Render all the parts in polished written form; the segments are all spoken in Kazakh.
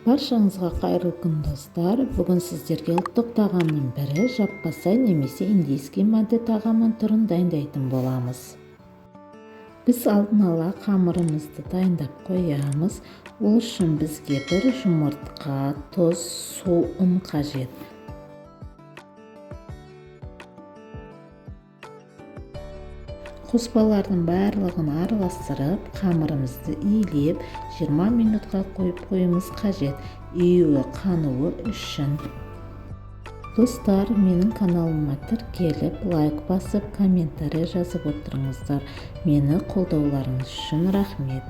Баршаңызға қайырлы күн достар. Бүгін сіздерге ұлттық тағамның бірі жаппасай немесе индийский манты тағамын түрін дайындайтын боламыз. Біз алдын ала қамырымызды дайындап қоямыз. Ол үшін бізге бір жұмыртқа, тұз, су, ұн қажет. Қоспалардың барлығын араластырып, қамырымызды иілеп, 20 минутқа қойып қоюымыз қажет. Июі, қануы үшін. Достар, менің каналыма тіркеліп, лайк басып, комментарий жазып отырыңыздар. Мені қолдауларыңыз үшін рахмет.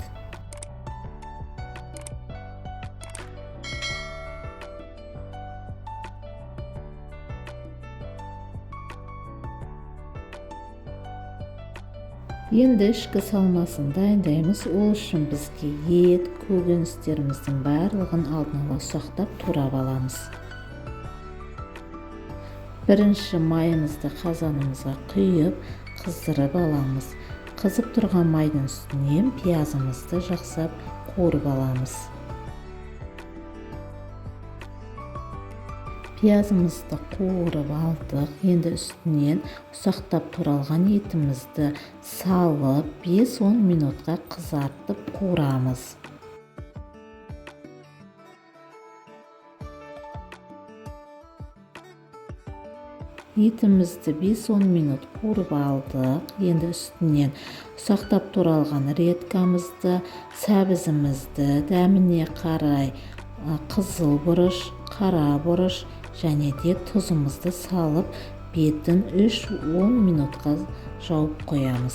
Енді ішкі салмасын дайындаймыз. Ол үшін бізге ет, көкөністеріміздің барлығын алдын ала ұсақтап турап аламыз. Бірінші майымызды қазанымызға құйып, қыздырып аламыз. Қызып тұрған майдың үстінен пиязымызды жақсап қуырып аламыз. Пиязымызды қуырып алдық. Енді үстінен ұсақтап туралған етімізді салып 5-10 минутқа қызартып қуырамыз. Етімізді 5-10 минут қуырып алдық. Енді үстінен ұсақтап туралған редькамызды, сәбізімізді, дәміне қарай қызыл бұрыш, қара бұрыш және де тұзымызды салып, бетін 3-10 минутқа жауып қоямыз.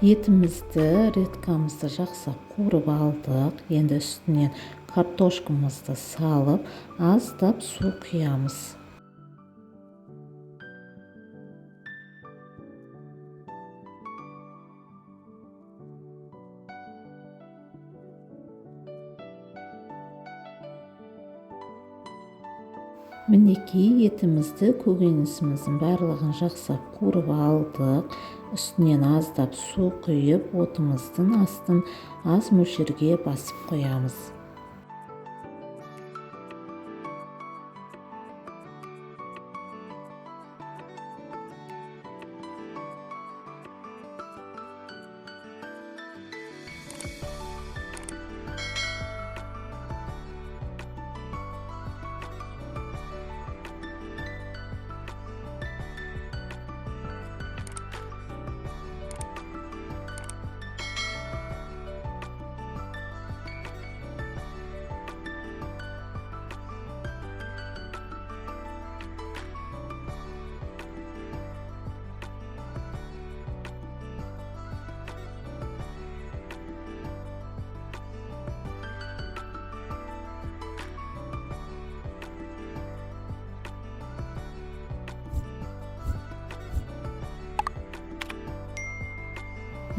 Етімізді, редькамызды жақсап қуырып алдық. Енді үстінен картошкамызды салып, аздап су құямыз. Мінекей етімізді, көкөнісіміздің барлығын жақсап қуырып алдық. Үстінен аздап су құйып, отымыздың астын аз мөлшерге басып қоямыз.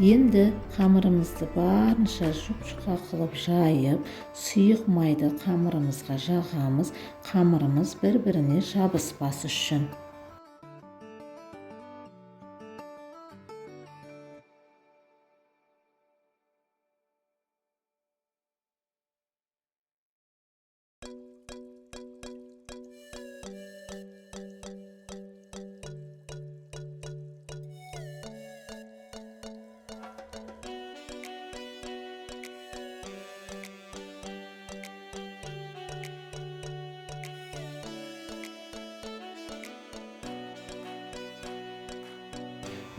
Енді қамырымызды барынша жұп-жұқа қылып жайып, сұйық майды қамырымызға жағамыз. Қамырымыз бір-біріне жабыспас үшін.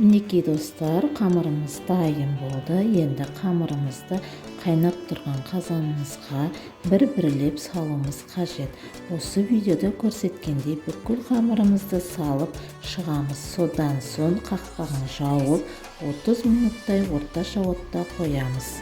Мінекей достар, қамырымыз дайын болды. Енді қамырымызды қайнап тұрған қазанымызға бір-бірлеп салуымыз қажет. Осы видеода көрсеткендей бүкіл қамырымызды салып шығамыз. Содан соң қақпағын жауып 30 минуттай орташа отта қоямыз.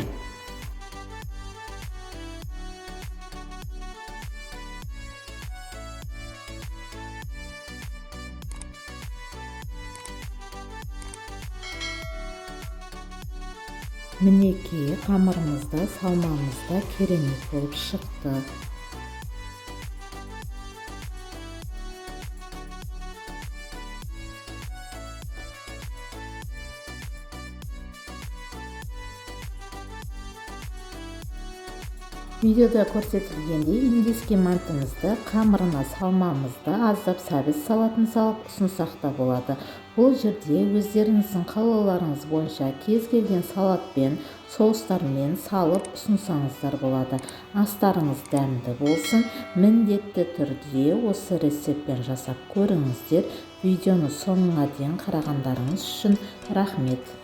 Мінекей қамырымызда, салмамызда керемет болып шықты. Видеода көрсетілгендей индийский мантымызды қамырына салмамызды аздап сәбіз салатын салып ұсынсақ та болады. Бұл жерде өздеріңіздің қалауларыңыз бойынша кез келген салатпен, соустармен салып ұсынсаңыздар болады. Астарыңыз дәмді болсын, міндетті түрде осы рецептпен жасап көріңіздер. Видеоны соңына дейін қарағандарыңыз үшін рахмет.